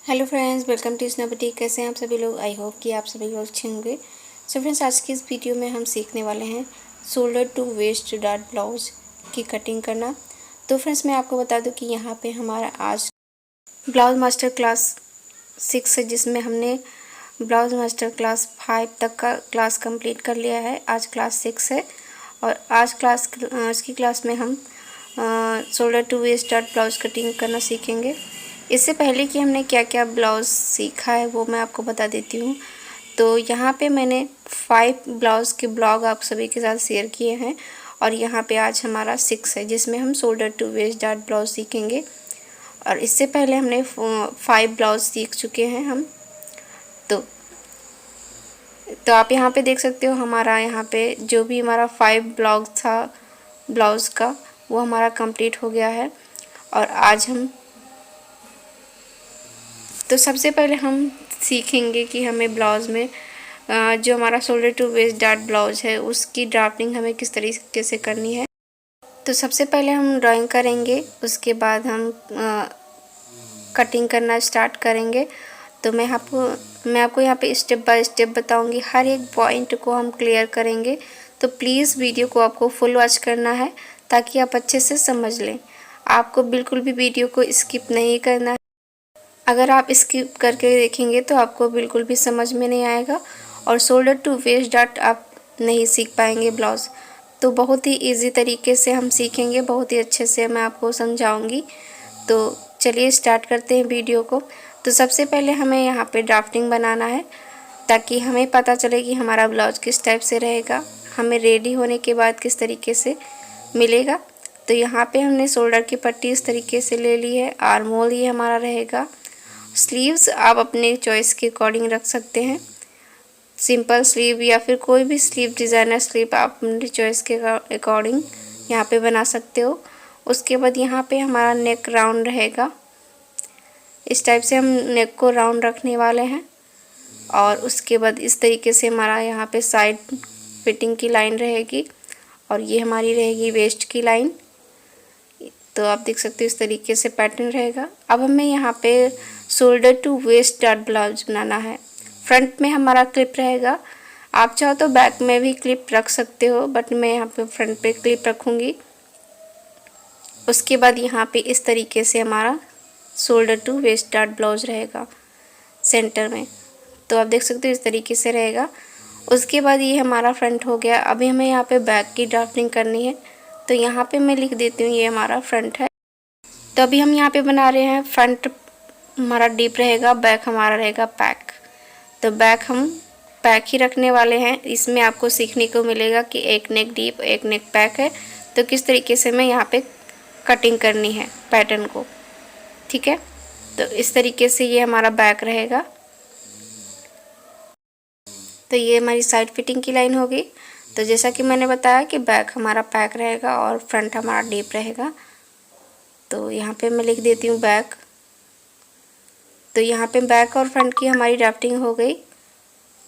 Hello friends, welcome to snap boutique. कैसे हैं आप सभी लोग? आई होप कि आप सभी लोग अच्छे होंगे। सो फ्रेंड्स, आज की इस वीडियो में हम सीखने वाले हैं shoulder to waist dart blouse की कटिंग करना। तो फ्रेंड्स, मैं आपको बता दूं कि यहाँ पे हमारा आज ब्लाउज मास्टर क्लास 6 है, जिसमें हमने ब्लाउज मास्टर क्लास 5 तक का क्लास कंप्लीट कर लिया है। आज क्लास 6 है और आज की क्लास में हम shoulder to waist dart blouse cutting करना सीखेंगे। इससे पहले कि हमने क्या क्या ब्लाउज़ सीखा है वो मैं आपको बता देती हूँ। तो यहाँ पे मैंने 5 ब्लाउज़ के ब्लॉग आप सभी के साथ शेयर किए हैं और यहाँ पे आज हमारा 6 है, जिसमें हम shoulder to waist dart blouse सीखेंगे। और इससे पहले हमने 5 ब्लाउज सीख चुके हैं हम। तो आप यहाँ पे देख सकते हो, हमारा यहाँ पे जो भी हमारा 5 ब्लॉग था ब्लाउज़ का, वो हमारा कंप्लीट हो गया है। और आज हम तो सबसे पहले हम सीखेंगे कि हमें ब्लाउज़ में जो हमारा shoulder to waist dart blouse है उसकी ड्राफ्टिंग हमें किस तरीके से करनी है। तो सबसे पहले हम ड्राइंग करेंगे, उसके बाद हम कटिंग करना स्टार्ट करेंगे। तो मैं आपको यहाँ पे स्टेप बाय स्टेप बताऊंगी, हर एक पॉइंट को हम क्लियर करेंगे। तो प्लीज़ वीडियो को आपको फुल वॉच करना है ताकि आप अच्छे से समझ लें। आपको बिल्कुल भी वीडियो को स्किप नहीं करना है। अगर आप स्किप करके देखेंगे तो आपको बिल्कुल भी समझ में नहीं आएगा और शोल्डर टू वेस्ट डार्ट आप नहीं सीख पाएंगे ब्लाउज़। तो बहुत ही इजी तरीके से हम सीखेंगे, बहुत ही अच्छे से मैं आपको समझाऊंगी। तो चलिए स्टार्ट करते हैं वीडियो को। तो सबसे पहले हमें यहाँ पे ड्राफ्टिंग बनाना है ताकि हमें पता चले कि हमारा ब्लाउज किस टाइप से रहेगा, हमें रेडी होने के बाद किस तरीके से मिलेगा। तो यहाँ पे हमने शोल्डर की पट्टी इस तरीके से ले ली है। आर्म होल ये हमारा रहेगा। स्लीव्स आप अपने चॉइस के अकॉर्डिंग रख सकते हैं, सिंपल स्लीव या फिर कोई भी स्लीव, डिज़ाइनर स्लीव आप अपनी चॉइस के अकॉर्डिंग यहाँ पे बना सकते हो। उसके बाद यहाँ पे हमारा नेक राउंड रहेगा, इस टाइप से हम नेक को राउंड रखने वाले हैं। और उसके बाद इस तरीके से हमारा यहाँ पे साइड फिटिंग की लाइन रहेगी और ये हमारी रहेगी वेस्ट की लाइन। तो आप देख सकते हो इस तरीके से पैटर्न रहेगा। अब हमें यहाँ पे shoulder to waist dart blouse बनाना है। फ्रंट में हमारा क्लिप रहेगा, आप चाहो तो बैक में भी क्लिप रख सकते हो, बट मैं यहाँ पे फ्रंट पे क्लिप रखूँगी। उसके बाद यहाँ पे इस तरीके से हमारा shoulder to waist dart blouse रहेगा सेंटर में। तो आप देख सकते हो इस तरीके से रहेगा। उसके बाद ये हमारा फ्रंट हो गया। अभी हमें यहाँ पे बैक की ड्राफ्टिंग करनी है। तो यहाँ पे मैं लिख देती हूँ ये हमारा फ्रंट है। तो अभी हम यहाँ पे बना रहे हैं, फ्रंट हमारा डीप रहेगा, बैक हमारा रहेगा पैक। तो बैक हम पैक ही रखने वाले हैं। इसमें आपको सीखने को मिलेगा कि एक नेक डीप एक नेक पैक है, तो किस तरीके से मैं यहाँ पे कटिंग करनी है पैटर्न को, ठीक है। तो इस तरीके से ये हमारा बैक रहेगा। तो ये हमारी साइड फिटिंग की लाइन होगी। तो जैसा कि मैंने बताया कि बैक हमारा पैक रहेगा और फ्रंट हमारा डीप रहेगा। तो यहाँ पे मैं लिख देती हूँ बैक। तो यहाँ पे बैक और फ्रंट की हमारी ड्राफ्टिंग हो गई।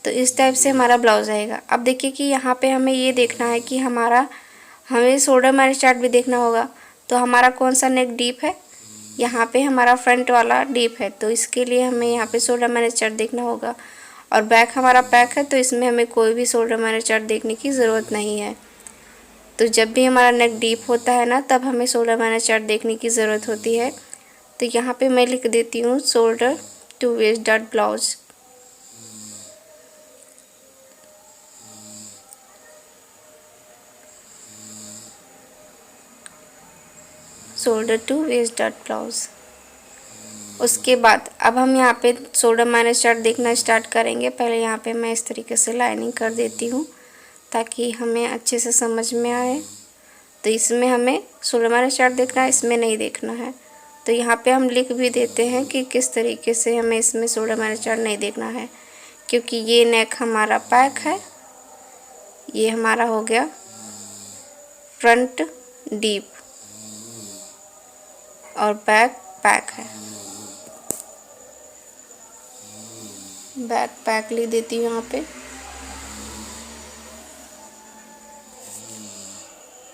तो इस टाइप से हमारा ब्लाउज आएगा। अब देखिए कि यहाँ पे हमें ये देखना है कि हमें शोल्डर मैच चार्ट भी देखना होगा। तो हमारा कौन सा नेक डीप है, यहाँ पे हमारा फ्रंट वाला डीप है, तो इसके लिए हमें यहाँ पे शोल्डर मैच चार्ट देखना होगा। और बैक हमारा पैक है, तो इसमें हमें कोई भी शोल्डर मैच चार्ट देखने की ज़रूरत नहीं है। तो जब भी हमारा नेक डीप होता है ना, तब हमें शोल्डर मैच चार्ट देखने की ज़रूरत होती है। तो यहाँ पे मैं लिख देती हूँ shoulder to waist dart blouse. Shoulder to waist dart blouse. उसके बाद अब हम यहाँ पे शोल्डर मैच चार्ट देखना स्टार्ट करेंगे। पहले यहाँ पे मैं इस तरीके से लाइनिंग कर देती हूँ ताकि हमें अच्छे से समझ में आए। तो इसमें हमें शोल्डर मैच चार्ट देखना है, इसमें नहीं देखना है। तो यहाँ पे हम लिख भी देते हैं कि किस तरीके से हमें इसमें शोल्डर मैच चार्ट नहीं देखना है, क्योंकि ये नेक हमारा पैक है, ये हमारा हो गया फ्रंट डीप और बैक पैक है। बैक पैक लिख देती हूँ यहाँ पे।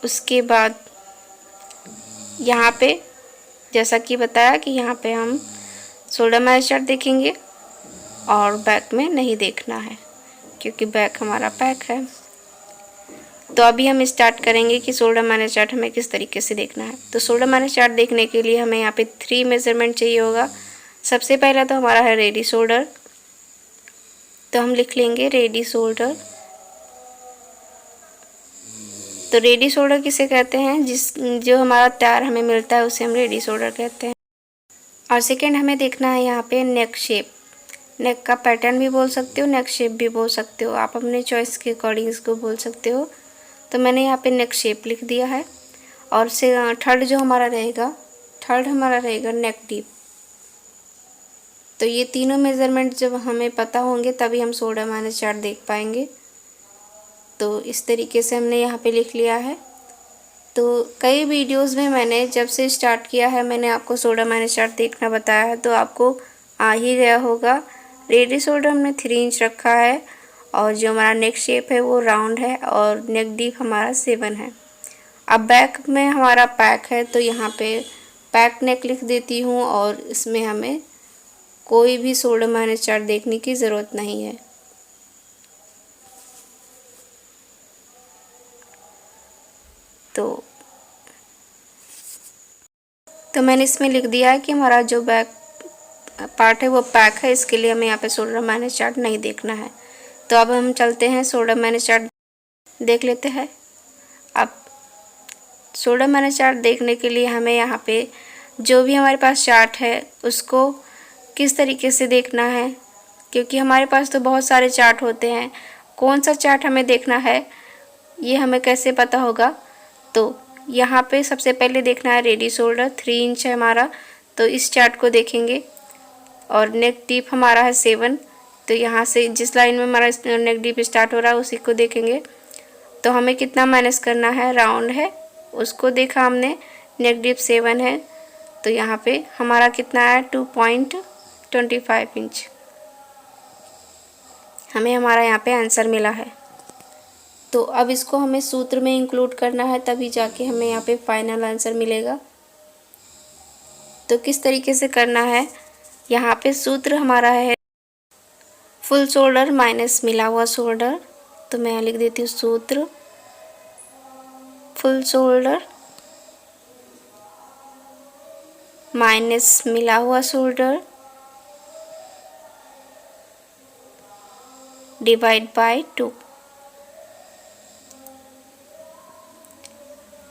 उसके बाद यहाँ पे जैसा कि बताया कि यहाँ पे हम शोल्डर मैनेज चार्ट देखेंगे और बैक में नहीं देखना है क्योंकि बैक हमारा पैक है। तो अभी हम स्टार्ट करेंगे कि शोल्डर मैनेज चार्ट हमें किस तरीके से देखना है। तो शोल्डर मैनेज चार्ट देखने के लिए हमें यहाँ पे 3 मेजरमेंट चाहिए होगा। सबसे पहला तो हमारा है रेडी शोल्डर, तो हम लिख लेंगे रेडी शोल्डर। तो रेडी शोल्डर किसे कहते हैं, जो हमारा तैयार हमें मिलता है उसे हम रेडी शोल्डर कहते हैं। और सेकेंड हमें देखना है यहाँ पे नेक शेप। नेक का पैटर्न भी बोल सकते हो, नेक शेप भी बोल सकते हो, आप अपने चॉइस के अकॉर्डिंग इसको बोल सकते हो। तो मैंने यहाँ पे नेक शेप लिख दिया है। और से थर्ड हमारा रहेगा नेक डीप। तो ये तीनों मेज़रमेंट जब हमें पता होंगे तभी हम शोल्डर मैनेज चार्ट देख पाएंगे। तो इस तरीके से हमने यहाँ पे लिख लिया है। तो कई वीडियोस में मैंने जब से स्टार्ट किया है मैंने आपको शोल्डर मैनेज चार्ट देखना बताया है, तो आपको आ ही गया होगा। रेडी शोल्डर हमने 3 इंच रखा है और जो हमारा नेक शेप है वो राउंड है और नेक डीप हमारा 7 है। अब बैक में हमारा पैक है तो यहाँ पे पैक नेक लिख देती हूँ और इसमें हमें कोई भी शोल्डर मैनेज चार्ट देखने की ज़रूरत नहीं है। तो मैंने इसमें लिख दिया है कि हमारा जो बैक पार्ट है वो पैक है, इसके लिए हमें यहाँ पे शोल्डर मैनेज चार्ट नहीं देखना है। तो अब हम चलते हैं शोल्डर मैनेज चार्ट देख लेते हैं। अब शोल्डर मैनेज चार्ट देखने के लिए हमें यहाँ पे जो भी हमारे पास चार्ट है उसको किस तरीके से देखना है, क्योंकि हमारे पास तो बहुत सारे चार्ट होते हैं। कौन सा चार्ट हमें देखना है ये हमें कैसे पता होगा। तो यहाँ पे सबसे पहले देखना है रेडी शोल्डर 3 इंच है हमारा, तो इस चार्ट को देखेंगे। और नेक डीप हमारा है 7, तो यहाँ से जिस लाइन में हमारा नेक डीप स्टार्ट हो रहा है उसी को देखेंगे। तो हमें कितना माइनस करना है, राउंड है उसको देखा हमने, नेक डीप 7 है, तो यहाँ पे हमारा कितना है 2.25 इंच हमें हमारा यहाँ पे आंसर मिला है। तो अब इसको हमें सूत्र में इंक्लूड करना है तभी जाके हमें यहाँ पे फाइनल आंसर मिलेगा। तो किस तरीके से करना है, यहाँ पे सूत्र हमारा है फुल शोल्डर माइनस मिला हुआ शोल्डर। तो मैं यहाँ लिख देती हूँ सूत्र फुल शोल्डर माइनस मिला हुआ शोल्डर डिवाइड बाय 2।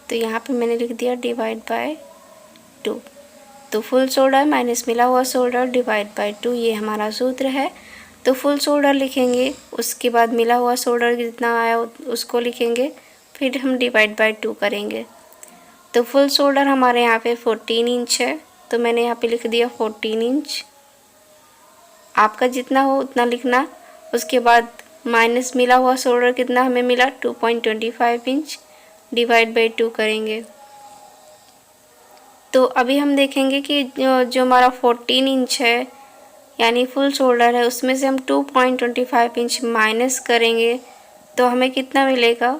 तो यहाँ पे मैंने लिख दिया डिवाइड बाय 2। तो फुल शोल्डर माइनस मिला हुआ शोल्डर डिवाइड बाय 2 ये हमारा सूत्र है। तो फुल शोल्डर लिखेंगे, उसके बाद मिला हुआ शोल्डर जितना आया उसको लिखेंगे, फिर हम डिवाइड बाय 2 करेंगे। तो फुल शोल्डर हमारे यहाँ पे 14 इंच है, तो मैंने यहाँ पे लिख दिया 14 इंच। आपका जितना हो उतना लिखना। उसके बाद माइनस मिला हुआ शोल्डर कितना हमें मिला 2.25 इंच डिवाइड बाय 2 करेंगे। तो अभी हम देखेंगे कि जो हमारा 14 इंच है यानी फुल शोल्डर है उसमें से हम 2.25 इंच माइनस करेंगे तो हमें कितना मिलेगा,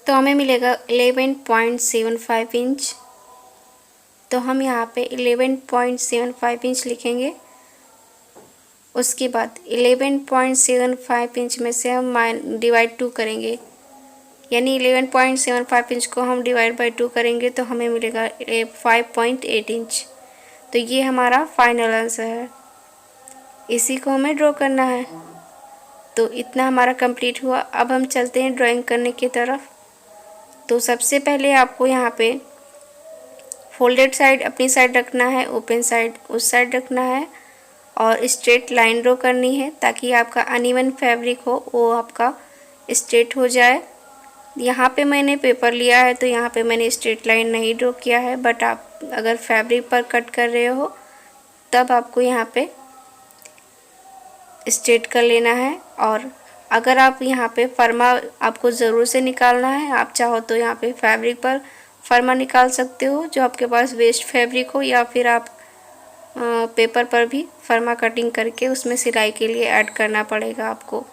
तो हमें मिलेगा 11.75 इंच। तो हम यहाँ पे 11.75 इंच लिखेंगे। उसके बाद 11.75 इंच में से हम डिवाइड 2 करेंगे, यानी 11.75 इंच को हम डिवाइड बाय 2 करेंगे तो हमें मिलेगा 5.8 इंच। तो ये हमारा फाइनल आंसर है, इसी को हमें ड्रॉ करना है। तो इतना हमारा कंप्लीट हुआ। अब हम चलते हैं ड्राइंग करने की तरफ। तो सबसे पहले आपको यहाँ पे फोल्डेड साइड अपनी साइड रखना है, ओपन साइड उस साइड रखना है और स्ट्रेट लाइन ड्रॉ करनी है ताकि आपका अनइवन फैब्रिक हो वो आपका स्ट्रेट हो जाए। यहाँ पे मैंने पेपर लिया है तो यहाँ पे मैंने स्ट्रेट लाइन नहीं ड्रॉ किया है, बट आप अगर फैब्रिक पर कट कर रहे हो तब आपको यहाँ पे स्ट्रेट कर लेना है। और अगर आप यहाँ पे फर्मा आपको ज़रूर से निकालना है, आप चाहो तो यहाँ पे फैब्रिक पर फर्मा निकाल सकते हो जो आपके पास वेस्ट फैब्रिक हो, या फिर आप पेपर पर भी फर्मा कटिंग करके उसमें सिलाई के लिए ऐड करना पड़ेगा आपको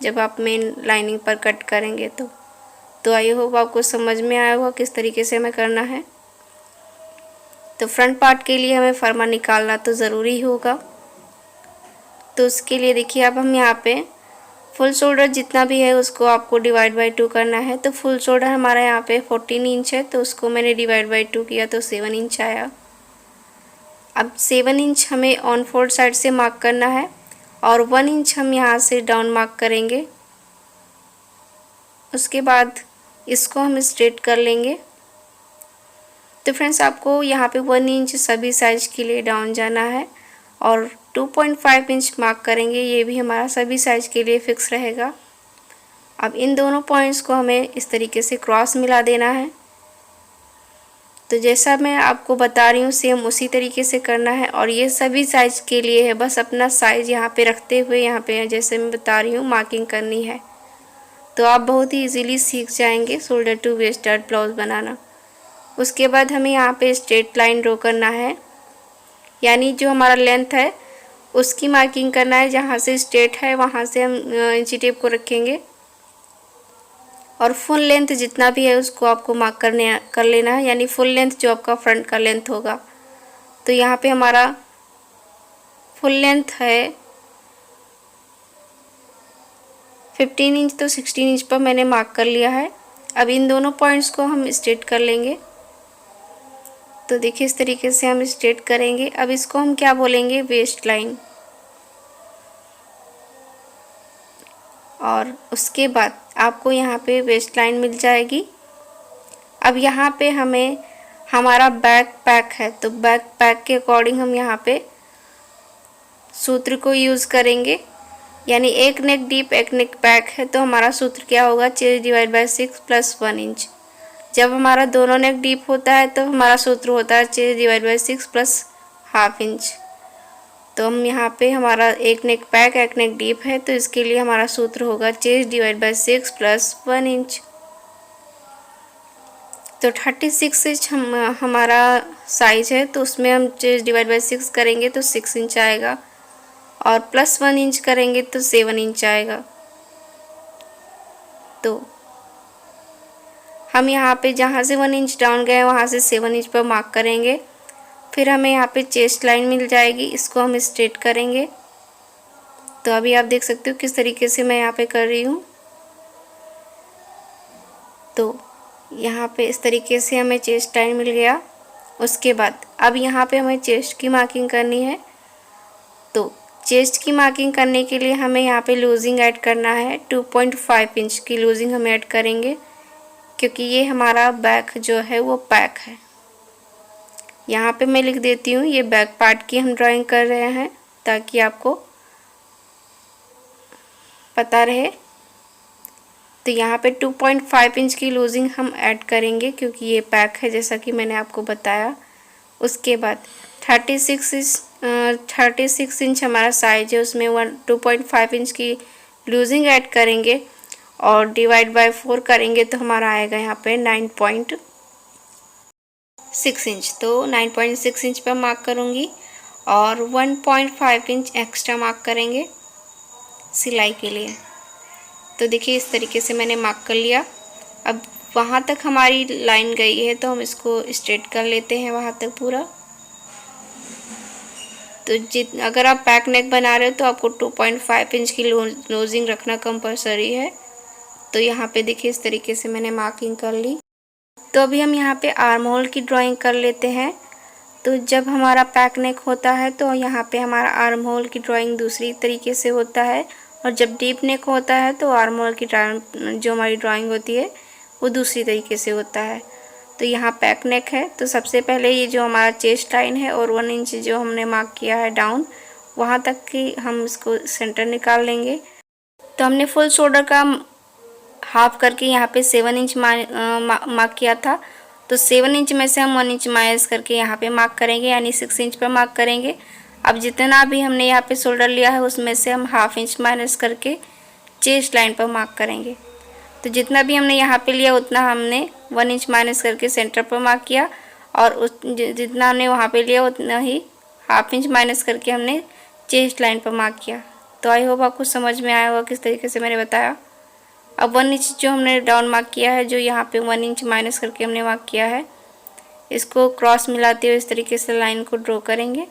जब आप मेन लाइनिंग पर कट करेंगे। तो आई होप आपको समझ में आया होगा किस तरीके से हमें करना है। तो फ्रंट पार्ट के लिए हमें फर्मा निकालना तो ज़रूरी होगा। तो उसके लिए देखिए अब हम यहाँ पे फुल शोल्डर जितना भी है उसको आपको डिवाइड बाई 2 करना है। तो फुल शोल्डर हमारा यहाँ पे 14 इंच है, तो उसको मैंने डिवाइड बाई 2 किया तो 7 इंच आया। अब 7 इंच हमें ऑन फोल्ड साइड से मार्क करना है और 1 इंच हम यहाँ से डाउन मार्क करेंगे। उसके बाद इसको हम स्ट्रेट कर लेंगे। तो फ्रेंड्स आपको यहाँ पे 1 इंच सभी साइज के लिए डाउन जाना है और 2.5 इंच मार्क करेंगे, ये भी हमारा सभी साइज के लिए फिक्स रहेगा। अब इन दोनों पॉइंट्स को हमें इस तरीके से क्रॉस मिला देना है। तो जैसा मैं आपको बता रही हूँ सेम उसी तरीके से करना है और ये सभी साइज के लिए है, बस अपना साइज यहाँ पे रखते हुए यहाँ पे जैसे मैं बता रही हूँ मार्किंग करनी है। तो आप बहुत ही इजीली सीख जाएंगे shoulder to waist dart blouse बनाना। उसके बाद हमें यहाँ पे स्ट्रेट लाइन ड्रॉ करना है, यानी जो हमारा लेंथ है उसकी मार्किंग करना है। जहाँ से स्ट्रेट है वहाँ से हम इंची टेप को रखेंगे और फुल लेंथ जितना भी है उसको आपको मार्क कर लेना है, यानी फुल लेंथ जो आपका फ्रंट का लेंथ होगा। तो यहाँ पे हमारा फुल लेंथ है 15 इंच, तो 16 इंच पर मैंने मार्क कर लिया है। अब इन दोनों पॉइंट्स को हम स्ट्रेट कर लेंगे। तो देखिए इस तरीके से हम स्ट्रेट करेंगे। अब इसको हम क्या बोलेंगे, वेस्ट लाइन। और उसके बाद आपको यहाँ पे वेस्ट लाइन मिल जाएगी। अब यहाँ पे हमें हमारा बैक पैक है, तो बैक पैक के अकॉर्डिंग हम यहाँ पे सूत्र को यूज़ करेंगे, यानी एक नेक डीप एक नेक बैक है तो हमारा सूत्र क्या होगा, chest divide by 6 plus 1 inch. जब हमारा दोनों नेक डीप होता है तो हमारा सूत्र होता है chest divide by 6 plus half inch. तो हम यहाँ पे हमारा एक नेक बैक एक नेक डीप है तो इसके लिए हमारा सूत्र होगा chest divide by 6 plus 1 inch. तो 36 इंच हमारा साइज है, तो उसमें हम चेस्ट डिवाइड बाय 6 करेंगे तो 6 इंच आएगा और प्लस 1 इंच करेंगे तो 7 इंच आएगा। तो हम यहाँ पे जहाँ से 1 इंच डाउन गए वहाँ से 7 इंच पर मार्क करेंगे। फिर हमें यहाँ पे चेस्ट लाइन मिल जाएगी, इसको हम स्ट्रेट करेंगे। तो अभी आप देख सकते हो किस तरीके से मैं यहाँ पे कर रही हूँ। तो यहाँ पे इस तरीके से हमें चेस्ट लाइन मिल गया। उसके बाद अब यहाँ पे हमें चेस्ट की मार्किंग करनी है। तो चेस्ट की मार्किंग करने के लिए हमें यहाँ पे लूजिंग ऐड करना है। 2.5 इंच की लूजिंग हम ऐड करेंगे, क्योंकि ये हमारा बैक जो है वो पैक है। यहाँ पे मैं लिख देती हूँ, ये बैक पार्ट की हम ड्राइंग कर रहे हैं ताकि आपको पता रहे। तो यहाँ पे 2.5 इंच की लूजिंग हम ऐड करेंगे क्योंकि ये पैक है जैसा कि मैंने आपको बताया। उसके बाद 36 इंच हमारा साइज है, उसमें 2.5 इंच की लूजिंग ऐड करेंगे और डिवाइड बाय 4 करेंगे तो हमारा आएगा यहाँ पे 9.6 इंच। तो 9.6 इंच पर मार्क करूँगी और 1.5 इंच एक्स्ट्रा मार्क करेंगे सिलाई के लिए। तो देखिए इस तरीके से मैंने मार्क कर लिया। अब वहाँ तक हमारी लाइन गई है तो हम इसको स्ट्रेट कर लेते हैं वहाँ तक पूरा। तो अगर आप पैक नेक बना रहे हो तो आपको 2.5 इंच की लूजिंग रखना कंपलसरी है। तो यहाँ पे देखिए इस तरीके से मैंने मार्किंग कर ली। तो अभी हम यहाँ पे आर्म होल की ड्राइंग कर लेते हैं। तो जब हमारा पैक नेक होता है तो यहाँ पे हमारा आर्म होल की ड्राइंग दूसरी तरीके से होता है और जब डीप नेक होता है तो आर्म होल की जो हमारी ड्राइंग होती है वो दूसरी तरीके से होता है। तो यहाँ पैक नेक है तो सबसे पहले ये जो हमारा चेस्ट लाइन है और 1 इंच जो हमने मार्क किया है डाउन, वहाँ तक की हम इसको सेंटर निकाल लेंगे। तो हमने फुल शोल्डर का हाफ करके यहाँ पे 7 इंच मार्क किया था, तो 7 इंच में से हम 1 इंच माइनस करके यहाँ पे मार्क करेंगे, यानी 6 इंच पर मार्क करेंगे। अब जितना भी हमने यहाँ पे शोल्डर लिया है उसमें से हम हाफ इंच माइनस करके चेस्ट लाइन पर मार्क करेंगे। तो जितना भी हमने यहाँ पे लिया उतना हमने 1 इंच माइनस करके सेंटर पर मार्क किया और जितना हमने वहाँ पे लिया उतना ही हाफ इंच माइनस करके हमने चेस्ट लाइन पर मार्क किया। तो आई होप आपको समझ में आया होगा किस तरीके से मैंने बताया। अब 1 इंच जो हमने डाउन मार्क किया है, जो यहाँ पे 1 इंच माइनस करके हमने मार्क किया है, इसको क्रॉस मिलाते हुए इस तरीके से लाइन को ड्रॉ करेंगे।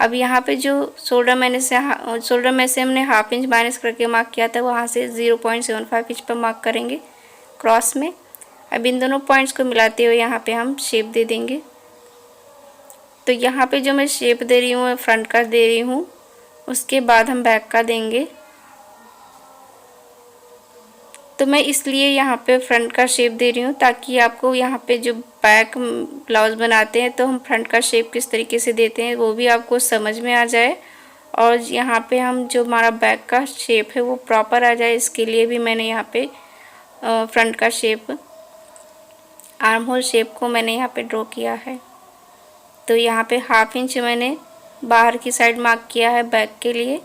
अब यहाँ पे जो शोल्डर में से हमने हाफ इंच माइनस करके मार्क किया था, वहाँ से 0.75 इंच पर मार्क करेंगे क्रॉस में। अब इन दोनों पॉइंट्स को मिलाते हुए यहाँ पे हम शेप दे देंगे। तो यहाँ पे जो मैं शेप दे रही हूँ फ्रंट का दे रही हूँ, उसके बाद हम बैक का देंगे। तो मैं इसलिए यहाँ पे फ्रंट का शेप दे रही हूँ ताकि आपको यहाँ पे जो बैक ब्लाउज बनाते हैं तो हम फ्रंट का शेप किस तरीके से देते हैं वो भी आपको समझ में आ जाए, और यहाँ पे हम जो हमारा बैक का शेप है वो प्रॉपर आ जाए, इसके लिए भी मैंने यहाँ पे फ्रंट का शेप, आर्म होल शेप को मैंने यहाँ पे ड्रॉ किया है। तो यहाँ पे हाफ इंच मैंने बाहर की साइड मार्क किया है बैक के लिए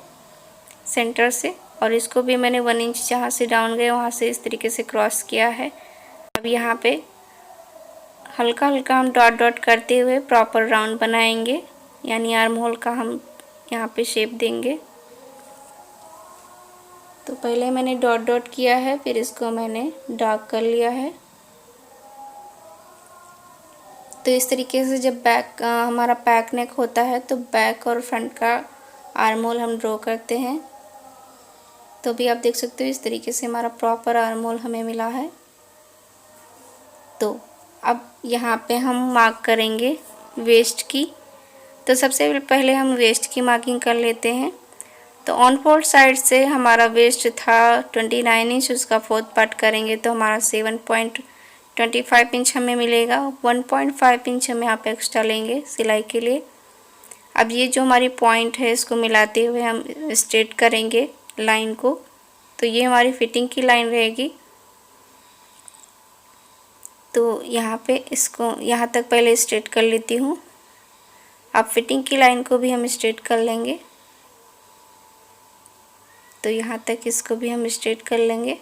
सेंटर से, और इसको भी मैंने 1 इंच जहाँ से डाउन गए वहाँ से इस तरीके से क्रॉस किया है। अब यहाँ पे हल्का हल्का हम डॉट डॉट करते हुए प्रॉपर राउंड बनाएंगे, यानी आर्म होल का हम यहाँ पे शेप देंगे। तो पहले मैंने डॉट डॉट किया है, फिर इसको मैंने डार्क कर लिया है। तो इस तरीके से जब बैक हमारा बैक नेक होता है तो बैक और फ्रंट का आर्म होल हम ड्रॉ करते हैं। तो भी आप देख सकते हो इस तरीके से हमारा प्रॉपर आर्म होल हमें मिला है। तो अब यहाँ पे हम मार्क करेंगे वेस्ट की। तो सबसे पहले हम वेस्ट की मार्किंग कर लेते हैं। तो ऑन फोल्ड साइड से हमारा वेस्ट था 29 इंच, उसका 4th पार्ट करेंगे तो हमारा 7.25 इंच हमें मिलेगा। 1.5 इंच हम यहाँ पे एक्स्ट्रा लेंगे सिलाई के लिए। अब ये जो हमारी पॉइंट है इसको मिलाते हुए हम स्ट्रेट करेंगे लाइन को। तो ये हमारी फिटिंग की लाइन रहेगी। तो यहाँ पे इसको यहाँ तक पहले स्ट्रेट कर लेती हूँ। अब फिटिंग की लाइन को भी हम स्ट्रेट कर लेंगे। तो यहाँ तक इसको भी हम स्ट्रेट कर लेंगे।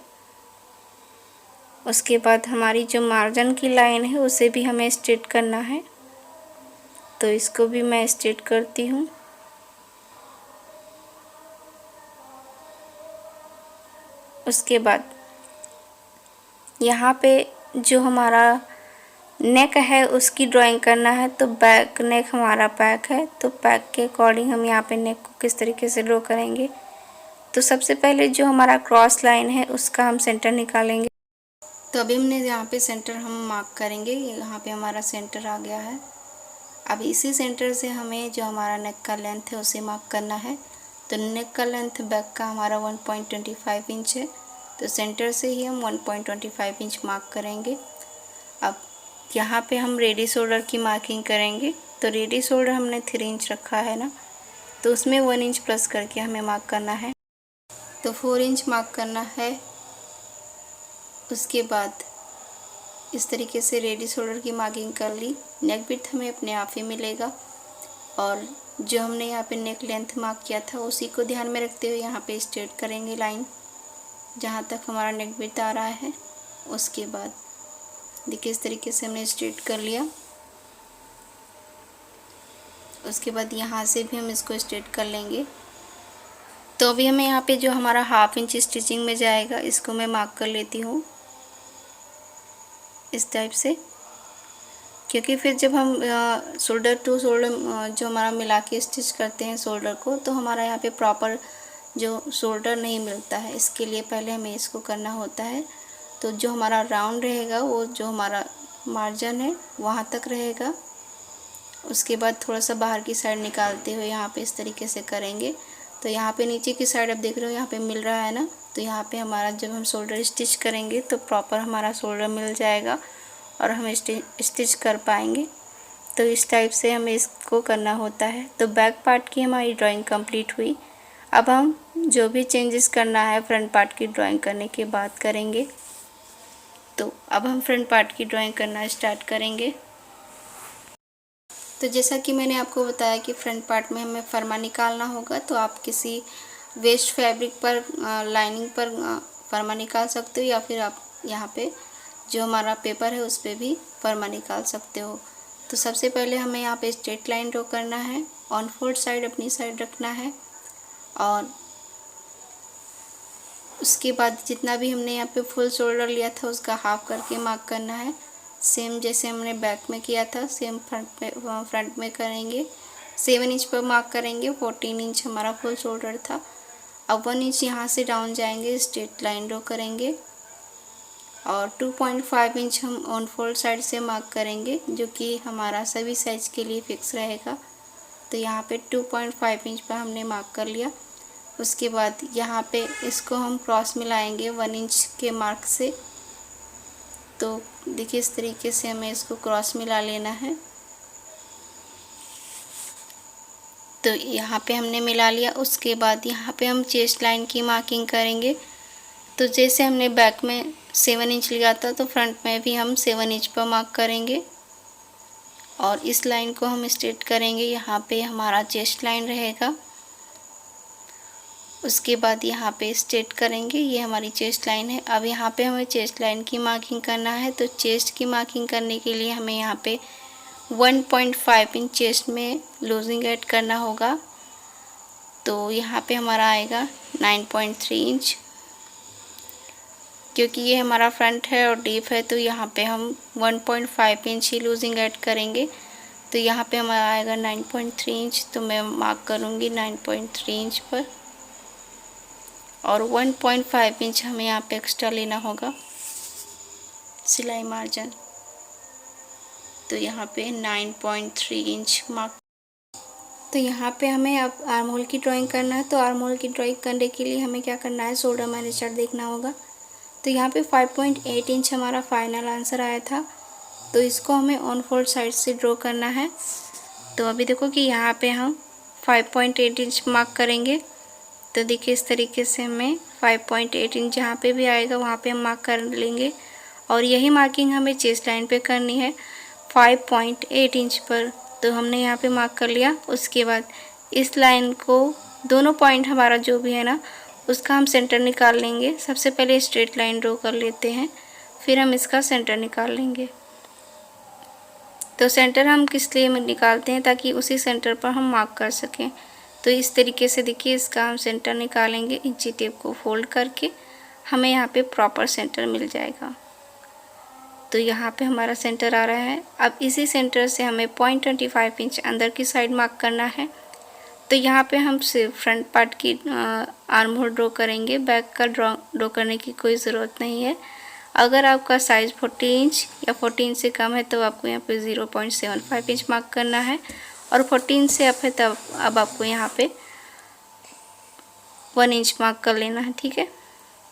उसके बाद हमारी जो मार्जिन की लाइन है उसे भी हमें स्ट्रेट करना है। तो इसको भी मैं स्ट्रेट करती हूँ। उसके बाद यहाँ पे जो हमारा नेक है उसकी ड्राइंग करना है। तो बैक नेक हमारा बैक है, तो बैक के अकॉर्डिंग हम यहाँ पे नेक को किस तरीके से ड्रॉ करेंगे। तो सबसे पहले जो हमारा क्रॉस लाइन है उसका हम सेंटर निकालेंगे। तो अभी हमने यहाँ पे सेंटर हम मार्क करेंगे। यहाँ पे हमारा सेंटर आ गया है। अब इसी सेंटर से हमें जो हमारा नेक का लेंथ है उसे मार्क करना है। तो नेक का लेंथ बैक का हमारा 1.25 इंच है, तो सेंटर से ही हम 1.25 इंच मार्क करेंगे। अब यहाँ पे हम रेडी शोल्डर की मार्किंग करेंगे। तो रेडी शोल्डर हमने 3 इंच रखा है ना, तो उसमें 1 इंच प्लस करके हमें मार्क करना है। तो 4 इंच मार्क करना है। उसके बाद इस तरीके से रेडी शोल्डर की मार्किंग कर ली। नेक विड्थ हमें अपने आप ही मिलेगा, और जो हमने यहाँ पे नेक लेंथ मार्क किया था उसी को ध्यान में रखते हुए यहाँ पे स्ट्रेट करेंगे लाइन जहाँ तक हमारा नेक विड्थ आ रहा है। उसके बाद देखिए इस तरीके से हमने स्ट्रेट कर लिया। उसके बाद यहाँ से भी हम इसको स्ट्रेट कर लेंगे। तो अभी हमें यहाँ पे जो हमारा हाफ इंच स्टिचिंग में जाएगा इसको मैं मार्क कर लेती हूँ इस टाइप से, क्योंकि फिर जब हम शोल्डर टू शोल्डर जो हमारा मिला के स्टिच करते हैं शोल्डर को, तो हमारा यहाँ पे प्रॉपर जो शोल्डर नहीं मिलता है। इसके लिए पहले हमें इसको करना होता है। तो जो हमारा राउंड रहेगा वो जो हमारा मार्जिन है वहाँ तक रहेगा। उसके बाद थोड़ा सा बाहर की साइड निकालते हुए यहाँ पे इस तरीके से करेंगे। तो यहाँ पे नीचे की साइड आप देख रहे हो यहाँ पे मिल रहा है ना, तो यहाँ पे हमारा जब हम शोल्डर स्टिच करेंगे तो प्रॉपर हमारा शोल्डर मिल जाएगा और हम स्टिच कर पाएंगे। तो इस टाइप से हमें इसको करना होता है। तो बैक पार्ट की हमारी ड्राइंग कंप्लीट हुई। अब हम जो भी चेंजेस करना है फ्रंट पार्ट की ड्राइंग करने के बाद करेंगे। तो अब हम फ्रंट पार्ट की ड्राइंग करना स्टार्ट करेंगे। तो जैसा कि मैंने आपको बताया कि फ्रंट पार्ट में हमें फरमा निकालना होगा, तो आप किसी वेस्ट फैब्रिक पर लाइनिंग पर फरमा निकाल सकते हो, या फिर आप यहाँ पे जो हमारा पेपर है उस पर भी फरमा निकाल सकते हो। तो सबसे पहले हमें यहाँ पे स्ट्रेट लाइन ड्रॉ करना है। ऑन फोल्ड साइड अपनी साइड रखना है, और उसके बाद जितना भी हमने यहाँ पे फुल शोल्डर लिया था उसका हाफ करके मार्क करना है। सेम जैसे हमने बैक में किया था सेम फ्रंट में करेंगे। 7 इंच पर मार्क करेंगे। 14 इंच हमारा फुल शोल्डर था। अब 1 इंच यहाँ से डाउन जाएंगे, स्ट्रेट लाइन ड्रॉ करेंगे और 2.5 इंच हम ऑन फोल्ड साइड से मार्क करेंगे, जो कि हमारा सभी साइज के लिए फिक्स रहेगा। तो यहाँ पे 2.5 इंच पर हमने मार्क कर लिया। उसके बाद यहाँ पे इसको हम क्रॉस मिलाएंगे 1 इंच के मार्क से। तो देखिए इस तरीके से हमें इसको क्रॉस मिला लेना है। तो यहाँ पे हमने मिला लिया। उसके बाद यहाँ पे हम चेस्ट लाइन की मार्किंग करेंगे। तो जैसे हमने बैक में 7 इंच लिया था तो फ्रंट में भी हम 7 इंच पर मार्क करेंगे और इस लाइन को हम स्ट्रेट करेंगे। यहाँ पे हमारा चेस्ट लाइन रहेगा। उसके बाद यहाँ पे स्ट्रेट करेंगे, ये हमारी चेस्ट लाइन है। अब यहाँ पे हमें चेस्ट लाइन की मार्किंग करना है। तो चेस्ट की मार्किंग करने के लिए हमें यहाँ पे 1.5 इंच चेस्ट में लूजिंग ऐड करना होगा। तो यहाँ पे हमारा आएगा 9.3 इंच। क्योंकि ये हमारा फ्रंट है और डीप है तो यहाँ पे हम 1.5 इंच ही लूजिंग ऐड करेंगे। तो यहाँ पे हमारा आएगा 9.3 इंच। तो मैं मार्क करूँगी 9.3 इंच पर और 1.5 इंच हमें यहाँ पे एक्स्ट्रा लेना होगा सिलाई मार्जिन। तो यहाँ पे 9.3 इंच मार्क। तो यहाँ पे हमें अब आर्म होल की ड्राइंग करना है। तो आर्म होल की ड्राइंग करने के लिए हमें क्या करना है, शोल्डर मैनेज चार्ट देखना होगा। तो यहाँ पे 5.8 इंच हमारा फाइनल आंसर आया था। तो इसको हमें ऑन फोल्ड साइड से ड्रॉ करना है। तो अभी देखो कि यहाँ पे हम 5.8 इंच मार्क करेंगे। तो देखिए इस तरीके से हमें 5.8 इंच जहाँ पे भी आएगा वहाँ पे हम मार्क कर लेंगे और यही मार्किंग हमें चेस्ट लाइन पे करनी है 5.8 इंच पर। तो हमने यहाँ पे मार्क कर लिया। उसके बाद इस लाइन को दोनों पॉइंट हमारा जो भी है ना उसका हम सेंटर निकाल लेंगे। सबसे पहले स्ट्रेट लाइन ड्रॉ कर लेते हैं, फिर हम इसका सेंटर निकाल लेंगे। तो सेंटर हम किस लिए निकालते हैं, ताकि उसी सेंटर पर हम मार्क कर सकें। तो इस तरीके से देखिए इसका हम सेंटर निकालेंगे। इंची टेप को फोल्ड करके हमें यहाँ पे प्रॉपर सेंटर मिल जाएगा। तो यहाँ पे हमारा सेंटर आ रहा है। अब इसी सेंटर से हमें 0.25 इंच अंदर की साइड मार्क करना है। तो यहाँ पे हम सिर्फ फ्रंट पार्ट की आर्म होल ड्रॉ करेंगे, बैक का ड्रॉ करने की कोई ज़रूरत नहीं है। अगर आपका साइज़ 40 इंच या 14 इंच से कम है तो आपको यहाँ पे 0.75 इंच मार्क करना है और 14 इंच से अप है तब अब आपको यहाँ पे 1 इंच मार्क कर लेना है, ठीक है।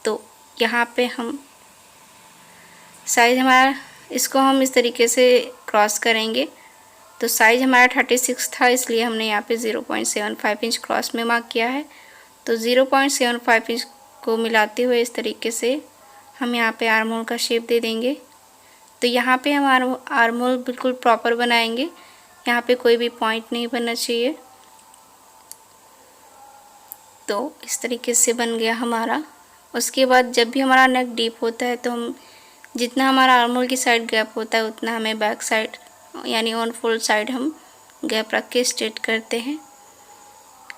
तो यहाँ पे हम साइज़ हमारा इसको हम इस तरीके से क्रॉस करेंगे। तो साइज़ हमारा 36 था, इसलिए हमने यहाँ पे 0.75 इंच क्रॉस में मार्क किया है। तो 0.75 इंच को मिलाते हुए इस तरीके से हम यहाँ पे आर्म होल का शेप दे देंगे। तो यहाँ पे हम आर्म होल बिल्कुल प्रॉपर बनाएंगे। यहाँ पे कोई भी पॉइंट नहीं बनना चाहिए। तो इस तरीके से बन गया हमारा। उसके बाद जब भी हमारा नेक डीप होता है तो हम जितना हमारा आर्म होल की साइड गैप होता है उतना हमें बैक साइड यानी ऑन फोल्ड साइड हम गैप रख के स्ट्रेट करते हैं।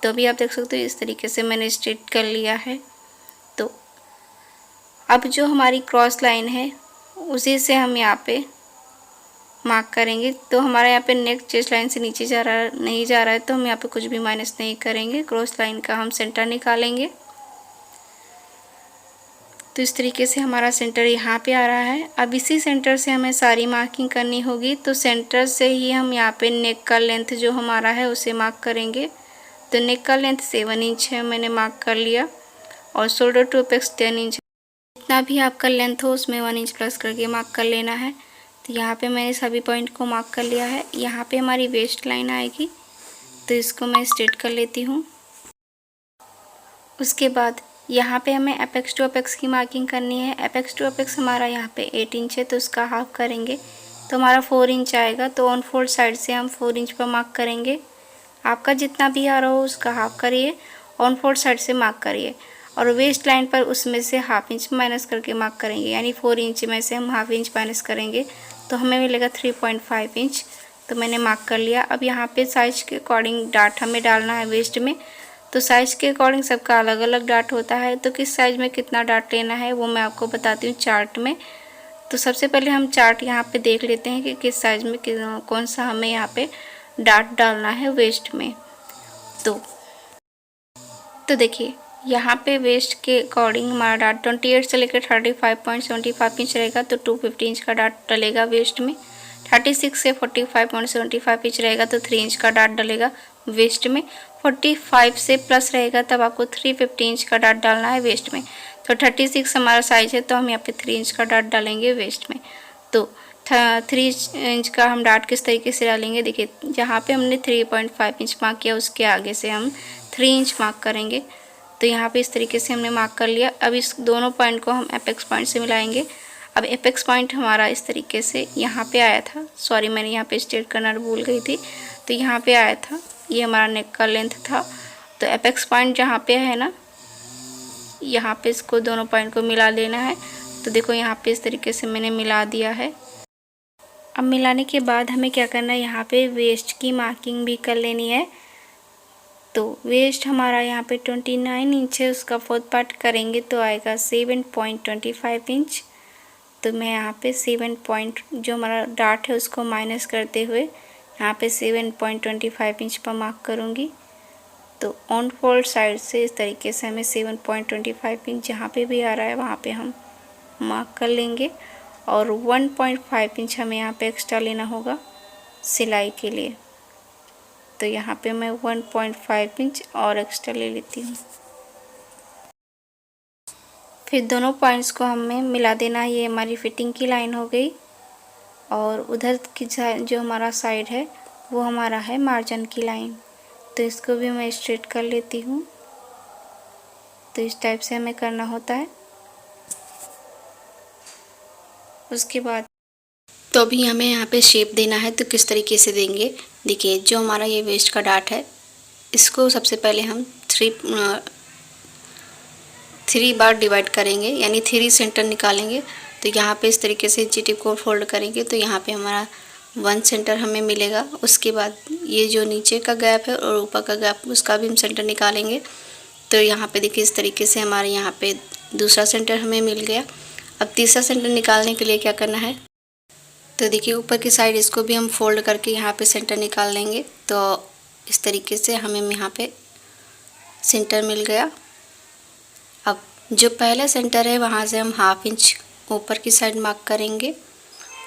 तो अभी आप देख सकते हो इस तरीके से मैंने स्ट्रेट कर लिया है। तो अब जो हमारी क्रॉस लाइन है उसी से हम यहाँ पे मार्क करेंगे। तो हमारा यहाँ पे नेक चेस्ट लाइन से नीचे नहीं जा रहा है तो हम यहाँ पे कुछ भी माइनस नहीं करेंगे। क्रॉस लाइन का हम सेंटर निकालेंगे। तो इस तरीके से हमारा सेंटर यहाँ पे आ रहा है। अब इसी सेंटर से हमें सारी मार्किंग करनी होगी। तो सेंटर से ही हम यहाँ पे नेक का लेंथ जो हमारा है उसे मार्क करेंगे। तो नेक का लेंथ 7 इंच है, मैंने मार्क कर लिया और शोल्डर टू अपेक्स 10 इंच। जितना भी आपका लेंथ हो उसमें 1 इंच प्लस करके मार्क कर लेना है। तो यहाँ पे मैंने सभी पॉइंट को मार्क कर लिया है। यहाँ पे हमारी वेस्ट लाइन आएगी तो इसको मैं स्ट्रेट कर लेती हूँ। उसके बाद यहाँ पे हमें अपेक्स टू अपेक्स की मार्किंग करनी है। अपेक्स टू अपेक्स हमारा यहाँ पे 8 इंच है तो उसका हाफ करेंगे तो हमारा 4 इंच आएगा। तो ऑन फोल्ड साइड से हम 4 इंच पर मार्क करेंगे। आपका जितना भी आ रहा हो उसका हाफ करिए, ऑन फोल्ड साइड से मार्क करिए और वेस्ट लाइन पर उसमें से हाफ इंच माइनस करके मार्क करेंगे। यानी 4 इंच में से हम हाफ इंच माइनस करेंगे तो हमें मिलेगा 3.5 इंच। तो मैंने मार्क कर लिया। अब यहाँ पे साइज के अकॉर्डिंग डाट हमें डालना है वेस्ट में। तो साइज़ के अकॉर्डिंग सबका अलग अलग डाट होता है। तो किस साइज़ में कितना डाट लेना है वो मैं आपको बताती हूँ चार्ट में। तो सबसे पहले हम चार्ट यहाँ पे देख लेते हैं कि किस साइज में कौन सा हमें यहाँ पे डाट डालना है वेस्ट में। तो देखिए यहाँ पे वेस्ट के अकॉर्डिंग हमारा डाट 28 से लेकर 35.75 इंच रहेगा, तो 250 इंच का डाट डलेगा वेस्ट में। 36 से 45.75 इंच रहेगा तो 3 इंच का डाट डलेगा वेस्ट में। 45 से प्लस रहेगा तब आपको 350 इंच का डाट डालना है वेस्ट में। तो 36 हमारा साइज है तो हम यहाँ पे 3 इंच का डाट डालेंगे वेस्ट में। तो 3 इंच का हम डाट किस तरीके से डालेंगे, देखिए जहाँ पे हमने 3.5 इंच मार्क किया उसके आगे से हम 3 इंच मार्क करेंगे। तो यहाँ पे इस तरीके से हमने मार्क कर लिया। अब इस दोनों पॉइंट को हम एपेक्स पॉइंट से मिलाएंगे। अब एपेक्स पॉइंट हमारा इस तरीके से यहाँ पे आया था, सॉरी मैंने यहाँ पे स्ट्रेट करना भूल गई थी, तो यहाँ पे आया था, ये हमारा नेक का लेंथ था। तो एपेक्स पॉइंट जहाँ पे है ना, यहाँ पे इसको दोनों पॉइंट को मिला लेना है। तो देखो यहाँ पे इस तरीके से मैंने मिला दिया है। अब मिलाने के बाद हमें क्या करना है, यहाँ पे वेस्ट की मार्किंग भी कर लेनी है। तो वेस्ट हमारा यहाँ पे 29 इंच है, उसका 4th पार्ट करेंगे तो आएगा 7.25 इंच। तो मैं यहाँ पे 7 पॉइंट जो हमारा डाट है उसको माइनस करते हुए यहाँ पे 7.25 इंच पर मार्क करूँगी। तो ऑन फोल्ड साइड से इस तरीके से हमें 7.25 इंच जहाँ पे भी आ रहा है वहाँ पे हम मार्क कर लेंगे। और 1.5 इंच हमें यहाँ पे एक्स्ट्रा लेना होगा सिलाई के लिए। तो यहाँ पे मैं 1.5 इंच और एक्स्ट्रा ले लेती हूँ। फिर दोनों पॉइंट्स को हमें मिला देना। ये हमारी फिटिंग की लाइन हो गई और उधर की जो हमारा साइड है वो हमारा है मार्जिन की लाइन। तो इसको भी मैं स्ट्रेट कर लेती हूँ। तो इस टाइप से हमें करना होता है। उसके बाद तो अभी हमें यहाँ पे शेप देना है, तो किस तरीके से देंगे, देखिए जो हमारा ये वेस्ट का डाट है इसको सबसे पहले हम 3 बार डिवाइड करेंगे, यानी 3 सेंटर निकालेंगे। तो यहाँ पे इस तरीके से इंची टिप को फोल्ड करेंगे तो यहाँ पे हमारा 1 सेंटर हमें मिलेगा। उसके बाद ये जो नीचे का गैप है और ऊपर का गैप उसका भी हम सेंटर निकालेंगे। तो यहाँ पे देखिए इस तरीके से हमारे यहाँ पे दूसरा सेंटर हमें मिल गया। अब तीसरा सेंटर निकालने के लिए क्या करना है, तो देखिए ऊपर की साइड इसको भी हम फोल्ड करके यहाँ पे सेंटर निकाल लेंगे। तो इस तरीके से हमें यहाँ पे सेंटर मिल गया। अब जो पहला सेंटर है वहाँ से हम 1/2 इंच ऊपर की साइड मार्क करेंगे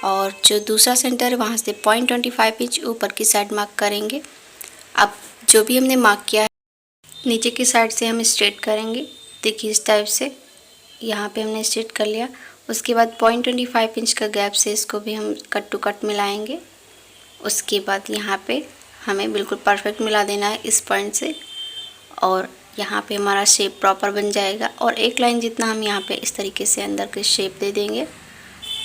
और जो दूसरा सेंटर है वहाँ से 0.25 इंच ऊपर की साइड मार्क करेंगे। अब जो भी हमने मार्क किया है नीचे की साइड से हम स्ट्रेट करेंगे। देखिए इस टाइप से यहाँ पे हमने स्ट्रेट कर लिया। उसके बाद 0.25 इंच का गैप से इसको भी हम कट टू कट मिलाएंगे। उसके बाद यहाँ पे हमें बिल्कुल परफेक्ट मिला देना है इस पॉइंट से और यहाँ पे हमारा शेप प्रॉपर बन जाएगा। और एक लाइन जितना हम यहाँ पे इस तरीके से अंदर के शेप दे देंगे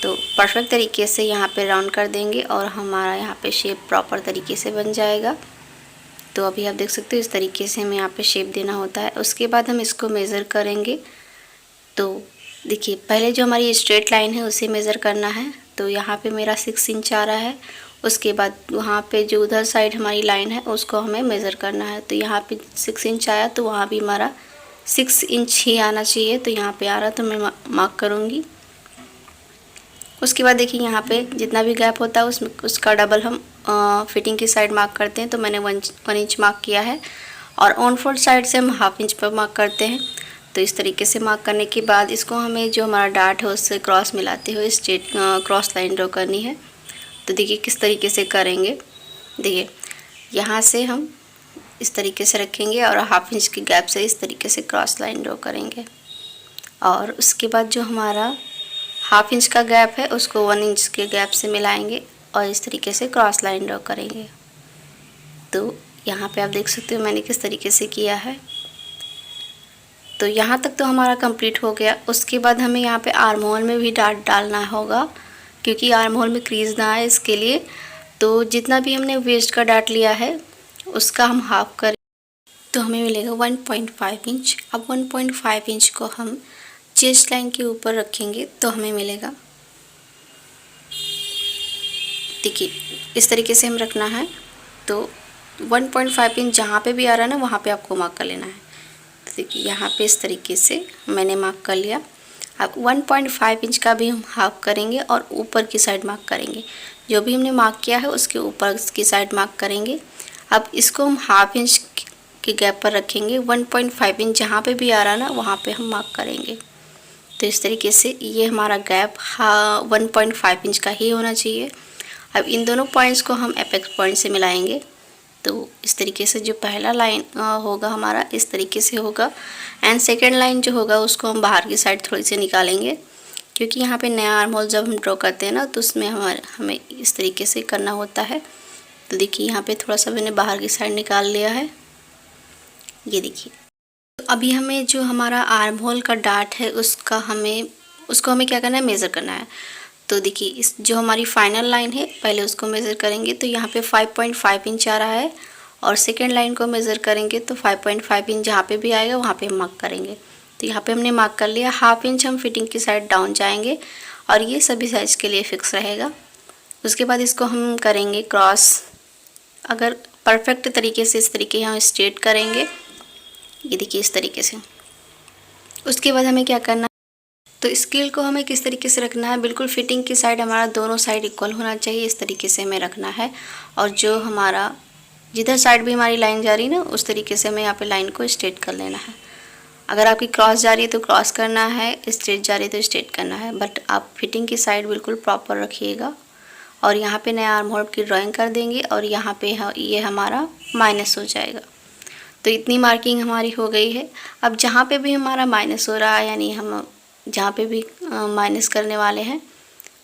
तो परफेक्ट तरीके से यहाँ पे राउंड कर देंगे और हमारा यहाँ पे शेप प्रॉपर तरीके से बन जाएगा। तो अभी आप देख सकते हो इस तरीके से हमें यहाँ पे शेप देना होता है। उसके बाद हम इसको मेज़र करेंगे। तो देखिए पहले जो हमारी स्ट्रेट लाइन है उसे मेज़र करना है। तो यहाँ पे मेरा 6 इंच आ रहा है। उसके बाद वहाँ पे जो उधर साइड हमारी लाइन है उसको हमें मेज़र करना है। तो यहाँ पे 6 इंच आया तो वहाँ भी हमारा 6 इंच ही आना चाहिए। तो यहाँ पे आ रहा तो मैं मार्क करूँगी। उसके बाद देखिए यहाँ पे जितना भी गैप होता है उसका डबल हम फिटिंग की साइड मार्क करते हैं। तो मैंने 1 इंच मार्क किया है और ऑन फोल्ड साइड से हम 1/2 इंच पर मार्क करते हैं। तो इस तरीके से मार्क करने के बाद इसको हमें जो हमारा डाट है उससे क्रॉस मिलाते हुए स्ट्रेट क्रॉस लाइन ड्रॉ करनी है। तो देखिए किस तरीके से करेंगे, देखिए यहाँ से हम इस तरीके से रखेंगे और 1/2 इंच की गैप से इस तरीके से क्रॉस लाइन ड्रॉ करेंगे। और उसके बाद जो हमारा 1/2 इंच का गैप है उसको 1 इंच के गैप से मिलाएंगे और इस तरीके से क्रॉस लाइन ड्रॉ करेंगे। तो यहाँ पे आप देख सकते हो मैंने किस तरीके से किया है। तो यहाँ तक तो हमारा कंप्लीट हो गया। उसके बाद हमें यहाँ पे आर्म होल में भी डाट डालना होगा क्योंकि आर्म होल में क्रीज ना आए इसके लिए। तो जितना भी हमने वेस्ट का डाट लिया है उसका हम हाफ करें तो हमें मिलेगा 1.5 इंच। अब 1.5 इंच को हम चेस्ट लाइन के ऊपर रखेंगे तो हमें मिलेगा, देखिए इस तरीके से हम रखना है। तो 1.5 इंच जहाँ पे भी आ रहा है ना वहाँ पे आपको मार्क कर लेना है। तो देखिए यहाँ पे इस तरीके से मैंने मार्क कर लिया। अब 1.5 इंच का भी हम हाफ करेंगे और ऊपर की साइड मार्क करेंगे। जो भी हमने मार्क किया है उसके ऊपर की साइड मार्क करेंगे। अब इसको हम हाफ इंच के गैप पर रखेंगे। 1.5 इंच जहाँ पे भी आ रहा ना वहाँ पे हम मार्क करेंगे। तो इस तरीके से ये हमारा गैप 1.5 इंच का ही होना चाहिए। अब इन दोनों पॉइंट्स को हम एपेक्स पॉइंट से मिलाएंगे। तो इस तरीके से जो पहला लाइन होगा हमारा इस तरीके से होगा, एंड सेकेंड लाइन जो होगा उसको हम बाहर की साइड थोड़ी सी निकालेंगे, क्योंकि यहाँ पे नया आर्म होल जब हम ड्रॉ करते हैं ना तो उसमें हमें इस तरीके से करना होता है। तो देखिए यहाँ पे थोड़ा सा मैंने बाहर की साइड निकाल लिया है, ये देखिए। तो अभी हमें जो हमारा आर्म होल का डार्ट है उसको हमें क्या करना है, मेज़र करना है। तो देखिए इस जो हमारी फाइनल लाइन है पहले उसको मेज़र करेंगे। तो यहाँ पे 5.5 इंच आ रहा है और सेकेंड लाइन को मेज़र करेंगे तो 5.5 इंच जहाँ पे भी आएगा वहाँ पे मार्क करेंगे। तो यहाँ पे हमने मार्क कर लिया। हाफ इंच हम फिटिंग की साइड डाउन जाएंगे और ये सभी साइज के लिए फिक्स रहेगा। उसके बाद इसको हम करेंगे क्रॉस। अगर परफेक्ट तरीके से इस तरीके हम स्ट्रेट करेंगे, ये देखिए इस तरीके से। उसके बाद हमें क्या करना है, तो स्केल को हमें किस तरीके से रखना है, बिल्कुल फिटिंग की साइड हमारा दोनों साइड इक्वल होना चाहिए, इस तरीके से हमें रखना है। और जो हमारा जिधर साइड भी हमारी लाइन जा रही है ना उस तरीके से हमें यहाँ पे लाइन को स्ट्रेट कर लेना है। अगर आपकी क्रॉस जा रही है तो क्रॉस करना है, स्ट्रेट जा रही है तो स्ट्रेट करना है, बट आप फिटिंग की साइड बिल्कुल प्रॉपर रखिएगा। और यहाँ पे नया आर्म होल की ड्राइंग कर देंगे और यहाँ पे ये हमारा माइनस हो जाएगा। तो इतनी मार्किंग हमारी हो गई है। अब जहाँ पे भी हमारा माइनस हो रहा है, यानी हम जहाँ पे भी माइनस करने वाले हैं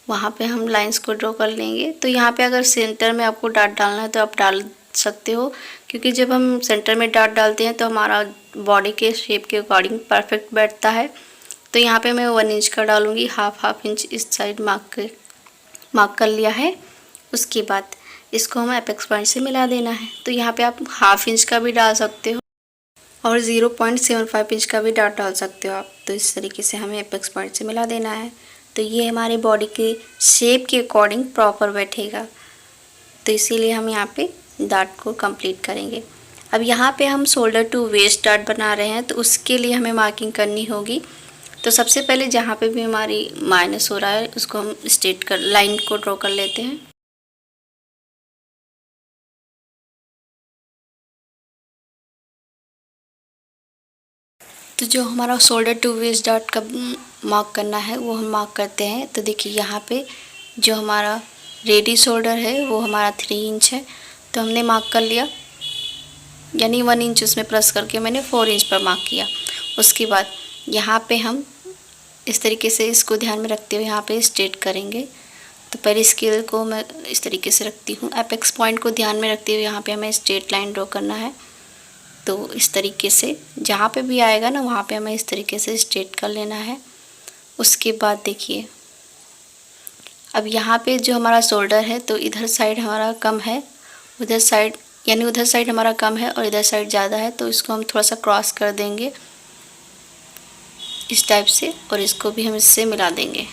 वहाँ पे हम लाइंस को ड्रॉ कर लेंगे। तो यहाँ पे अगर सेंटर में आपको डॉट डालना है तो आप डाल सकते हो, क्योंकि जब हम सेंटर में डॉट डालते हैं तो हमारा बॉडी के शेप के अकॉर्डिंग परफेक्ट बैठता है। तो यहाँ पे मैं 1 इंच का डालूँगी, हाफ इंच इस साइड मार्क कर लिया है। उसके बाद इसको हमें एपेक्स पॉइंट से मिला देना है। तो यहाँ पे आप हाफ इंच का भी डाल सकते हो और 0.75 इंच का भी डॉट डाल सकते हो आप। तो इस तरीके से हमें एपेक्स पॉइंट से मिला देना है। तो ये हमारे बॉडी के शेप के अकॉर्डिंग प्रॉपर बैठेगा। तो इसीलिए हम यहाँ पे डॉट को कंप्लीट करेंगे। अब यहाँ पे हम शोल्डर टू वेस्ट डॉट बना रहे हैं, तो उसके लिए हमें मार्किंग करनी होगी। तो सबसे पहले जहाँ पे भी हमारी माइनस हो रहा है उसको हम लाइन को ड्रॉ कर लेते हैं। तो जो हमारा शोल्डर टू वेस्ट डॉट का मार्क करना है वो हम मार्क करते हैं। तो देखिए यहाँ पे जो हमारा रेडी शोल्डर है वो हमारा 3 इंच है, तो हमने मार्क कर लिया, यानी 1 इंच उसमें प्लस करके मैंने 4 इंच पर मार्क किया। उसके बाद यहाँ पे हम इस तरीके से इसको ध्यान में रखते हुए यहाँ पे स्ट्रेट करेंगे। तो पहले स्केल को मैं इस तरीके से रखती हूँ, एपेक्स पॉइंट को ध्यान में रखते हुए यहाँ पे हमें स्ट्रेट लाइन ड्रॉ करना है। तो इस तरीके से जहाँ पे भी आएगा ना वहाँ पे हमें इस तरीके से स्ट्रेट कर लेना है। उसके बाद देखिए अब यहाँ पे जो हमारा शोल्डर है तो इधर साइड हमारा कम है, उधर साइड यानी उधर साइड हमारा कम है और इधर साइड ज़्यादा है। तो इसको हम थोड़ा सा क्रॉस कर देंगे इस टाइप से और इसको भी हम इससे मिला देंगे।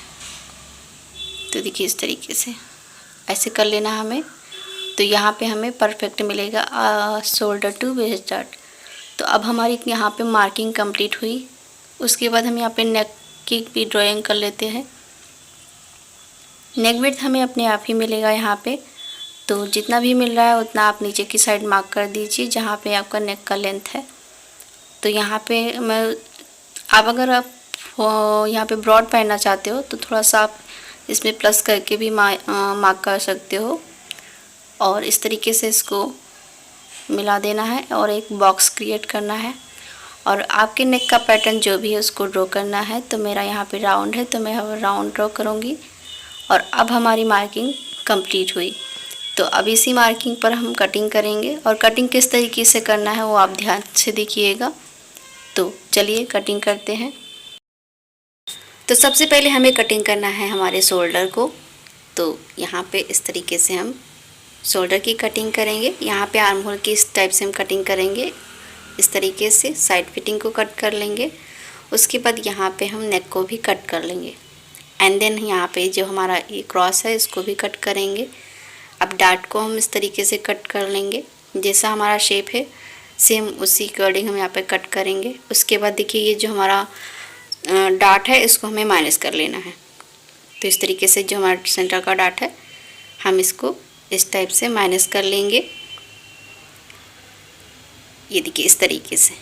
तो देखिए इस तरीके से ऐसे कर लेना हमें। तो यहाँ पे हमें परफेक्ट मिलेगा शोल्डर टू वेस्ट डॉट। तो अब हमारी यहाँ पे मार्किंग कंप्लीट हुई। उसके बाद हम यहाँ पे नेक की भी ड्राइंग कर लेते हैं। नेक विड्थ हमें अपने आप ही मिलेगा यहाँ पे। तो जितना भी मिल रहा है उतना आप नीचे की साइड मार्क कर दीजिए जहाँ पे आपका नेक का लेंथ है। तो यहाँ पे अगर आप यहाँ पे ब्रॉड पहनना चाहते हो तो थोड़ा सा आप इसमें प्लस करके भी मार्क कर सकते हो और इस तरीके से इसको मिला देना है और एक बॉक्स क्रिएट करना है। और आपके नेक का पैटर्न जो भी है उसको ड्रॉ करना है। तो मेरा यहाँ पे राउंड है तो मैं राउंड ड्रॉ करूँगी। और अब हमारी मार्किंग कंप्लीट हुई। तो अब इसी मार्किंग पर हम कटिंग करेंगे और कटिंग किस तरीके से करना है वो आप ध्यान से देखिएगा। तो चलिए कटिंग करते हैं। तो सबसे पहले हमें कटिंग करना है हमारे शोल्डर को। तो यहाँ पे इस तरीके से हम शोल्डर की कटिंग करेंगे। यहाँ पे आर्म होल की इस टाइप से हम कटिंग करेंगे, इस तरीके से साइड फिटिंग को कट कर लेंगे। उसके बाद यहाँ पे हम नेक को भी कट कर लेंगे एंड देन यहाँ पे जो हमारा ये क्रॉस है इसको भी कट करेंगे। अब डार्ट को हम इस तरीके से कट कर लेंगे, जैसा हमारा शेप है सेम उसी अकॉर्डिंग हम यहाँ पे कट करेंगे। उसके बाद देखिए ये जो हमारा डार्ट है इसको हमें माइनस कर लेना है। तो इस तरीके से जो हमारा सेंटर का डार्ट है हम इसको इस टाइप से माइनस कर लेंगे, ये देखिए इस तरीके से।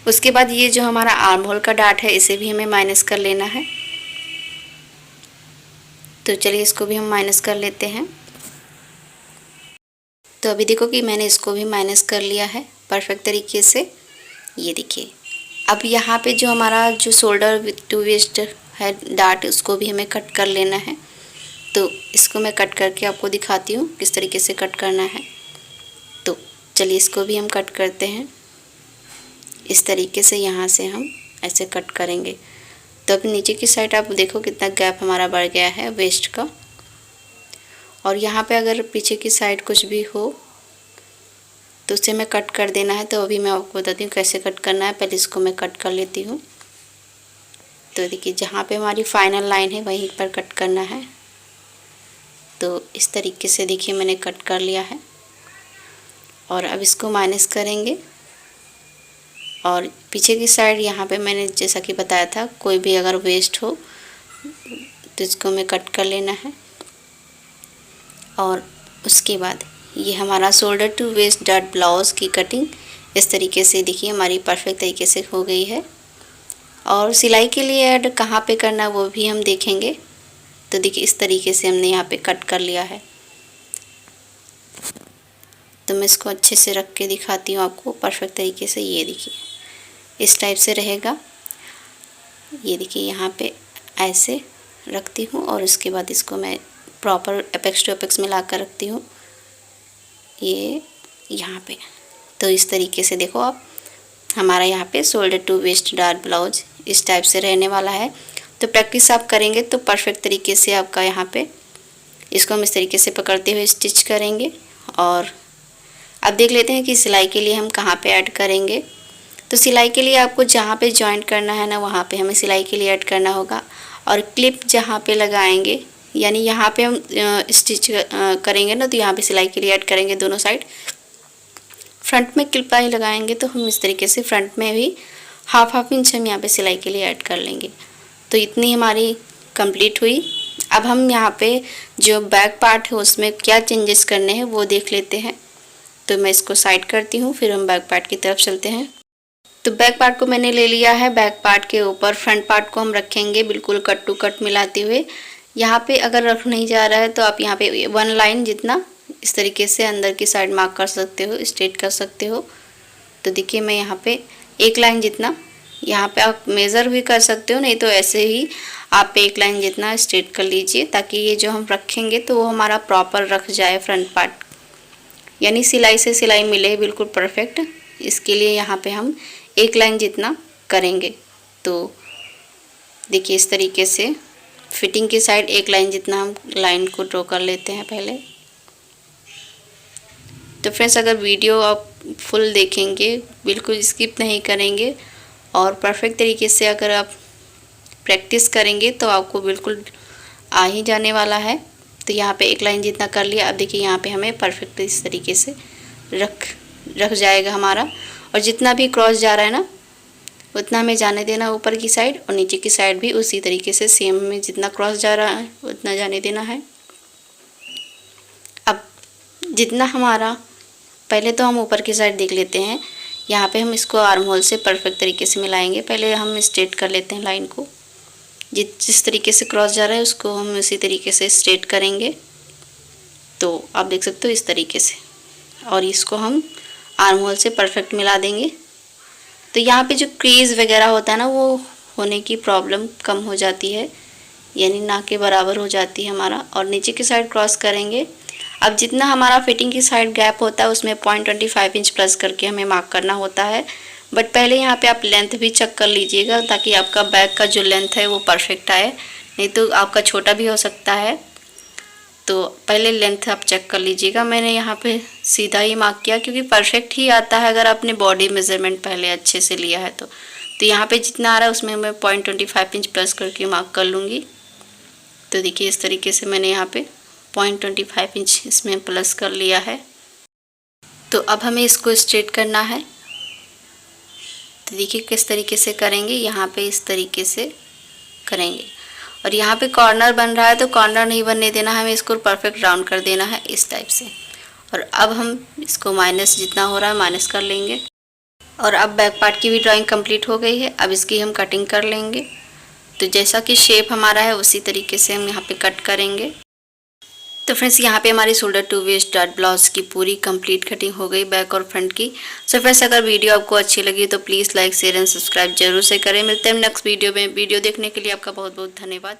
उसके बाद ये जो हमारा आर्म होल का डार्ट है इसे भी हमें माइनस कर लेना है। तो चलिए इसको भी हम माइनस कर लेते हैं। तो अभी देखो कि मैंने इसको भी माइनस कर लिया है परफेक्ट तरीके से, ये देखिए। अब यहाँ पे जो हमारा जो शोल्डर टू वेस्ट है डार्ट उसको भी हमें कट कर लेना है। तो इसको मैं कट करके आपको दिखाती हूँ किस तरीके से कट करना है। तो चलिए इसको भी हम कट करते हैं इस तरीके से, यहाँ से हम ऐसे कट करेंगे। तो अब नीचे की साइड आप देखो कितना गैप हमारा बढ़ गया है वेस्ट का। और यहाँ पे अगर पीछे की साइड कुछ भी हो तो उसे मैं कट कर देना है। तो अभी मैं आपको बताती हूँ कैसे कट करना है। पहले इसको मैं कट कर लेती हूँ। तो देखिए जहाँ पे हमारी फाइनल लाइन है वहीं पर कट करना है। तो इस तरीके से देखिए मैंने कट कर लिया है। और अब इसको माइनस करेंगे और पीछे की साइड यहाँ पे मैंने जैसा कि बताया था कोई भी अगर वेस्ट हो तो इसको हमें कट कर लेना है। और उसके बाद ये हमारा shoulder to waist dart blouse की कटिंग इस तरीके से देखिए हमारी परफेक्ट तरीके से हो गई है। और सिलाई के लिए ऐड कहाँ पे करना है वो भी हम देखेंगे। तो देखिए इस तरीके से हमने यहाँ पे कट कर लिया है। तो मैं इसको अच्छे से रख के दिखाती हूँ आपको परफेक्ट तरीके से। ये देखिए इस टाइप से रहेगा। ये देखिए यहाँ पे ऐसे रखती हूँ और उसके बाद इसको मैं प्रॉपर एपेक्स टू एपेक्स में ला कर रखती हूँ ये यहाँ पे। तो इस तरीके से देखो आप हमारा यहाँ पे shoulder to waist dart blouse इस टाइप से रहने वाला है। तो प्रैक्टिस आप करेंगे तो परफेक्ट तरीके से आपका यहाँ पे इसको हम इस तरीके से पकड़ते हुए स्टिच करेंगे। और अब देख लेते हैं कि सिलाई के लिए हम कहाँ पे ऐड करेंगे। तो सिलाई के लिए आपको जहाँ पे जॉइंट करना है ना वहाँ पे हमें सिलाई के लिए ऐड करना होगा। और क्लिप जहाँ पे लगाएंगे यानी यहाँ पे हम स्टिच करेंगे ना तो यहाँ पे सिलाई के लिए ऐड करेंगे दोनों साइड। फ्रंट में क्लिप आई लगाएंगे तो हम इस तरीके से फ्रंट में भी हाफ इंच हम यहाँ पे सिलाई के लिए ऐड कर लेंगे। तो इतनी हमारी कंप्लीट हुई। अब हम यहाँ पे जो बैक पार्ट है उसमें क्या चेंजेस करने हैं वो देख लेते हैं। तो मैं इसको साइड करती हूँ फिर हम बैक पार्ट की तरफ चलते हैं। तो बैक पार्ट को मैंने ले लिया है। बैक पार्ट के ऊपर फ्रंट पार्ट को हम रखेंगे बिल्कुल कट टू कट मिलाते हुए। यहाँ पे अगर रख नहीं जा रहा है तो आप यहाँ पे 1 लाइन जितना इस तरीके से अंदर की साइड मार्क कर सकते हो, स्ट्रेट कर सकते हो। तो देखिए मैं यहाँ पे 1 लाइन जितना यहाँ पे आप मेज़र भी कर सकते हो, नहीं तो ऐसे ही आप 1 लाइन जितना स्ट्रेट कर लीजिए ताकि ये जो हम रखेंगे तो वो हमारा प्रॉपर रख जाए फ्रंट पार्ट, यानी सिलाई से सिलाई मिले बिल्कुल परफेक्ट। इसके लिए यहाँ पे हम 1 लाइन जितना करेंगे। तो देखिए इस तरीके से फिटिंग की साइड 1 लाइन जितना हम लाइन को ड्रॉ कर लेते हैं पहले। तो फ्रेंड्स अगर वीडियो आप फुल देखेंगे बिल्कुल स्किप नहीं करेंगे और परफेक्ट तरीके से अगर आप प्रैक्टिस करेंगे तो आपको बिल्कुल आ ही जाने वाला है। तो यहाँ पे 1 लाइन जितना कर लिया। अब देखिए यहाँ पे हमें परफेक्ट इस तरीके से रख जाएगा हमारा। और जितना भी क्रॉस जा रहा है ना उतना हमें जाने देना ऊपर की साइड, और नीचे की साइड भी उसी तरीके से सेम में जितना क्रॉस जा रहा है उतना जाने देना है। अब जितना हमारा पहले तो हम ऊपर की साइड देख लेते हैं। यहाँ पे हम इसको आर्म होल से परफेक्ट तरीके से मिलाएंगे। पहले हम स्ट्रेट कर लेते हैं लाइन को, जिस तरीके से क्रॉस जा रहा है उसको हम उसी तरीके से स्ट्रेट करेंगे। तो आप देख सकते हो इस तरीके से, और इसको हम आर्म होल से परफेक्ट मिला देंगे। तो यहाँ पे जो क्रीज वगैरह होता है ना वो होने की प्रॉब्लम कम हो जाती है, यानी ना के बराबर हो जाती है हमारा। और नीचे की साइड क्रॉस करेंगे। अब जितना हमारा फिटिंग की साइड गैप होता है उसमें 0.25 इंच प्लस करके हमें मार्क करना होता है। बट पहले यहाँ पे आप लेंथ भी चेक कर लीजिएगा ताकि आपका बैक का जो लेंथ है वो परफेक्ट आए, नहीं तो आपका छोटा भी हो सकता है। तो पहले लेंथ आप चेक कर लीजिएगा। मैंने यहाँ पे सीधा ही मार्क किया क्योंकि परफेक्ट ही आता है अगर आपने बॉडी मेजरमेंट पहले अच्छे से लिया है तो। यहाँ पे जितना आ रहा है उसमें मैं 0.25 इंच प्लस करके मार्क कर लूँगी। तो देखिए इस तरीके से मैंने यहाँ पे 0.25 इंच इसमें प्लस कर लिया है। तो अब हमें इसको स्ट्रेट करना है। तो देखिए किस तरीके से करेंगे, यहाँ पे इस तरीके से करेंगे। और यहाँ पे कॉर्नर बन रहा है तो कॉर्नर नहीं बनने देना, हमें इसको परफेक्ट राउंड कर देना है इस टाइप से। और अब हम इसको माइनस जितना हो रहा है माइनस कर लेंगे। और अब बैक पार्ट की भी ड्राइंग कंप्लीट हो गई है। अब इसकी हम कटिंग कर लेंगे। तो जैसा कि शेप हमारा है उसी तरीके से हम यहाँ पे कट करेंगे। तो फ्रेंड्स यहाँ पे हमारी शोल्डर टू वेस्ट डॉट ब्लाउज की पूरी कंप्लीट कटिंग हो गई बैक और फ्रंट की। सो फ्रेंड्स अगर वीडियो आपको अच्छी लगी तो please like share and subscribe जरूर से करें। मिलते हैं नेक्स्ट वीडियो में। वीडियो देखने के लिए आपका बहुत बहुत धन्यवाद।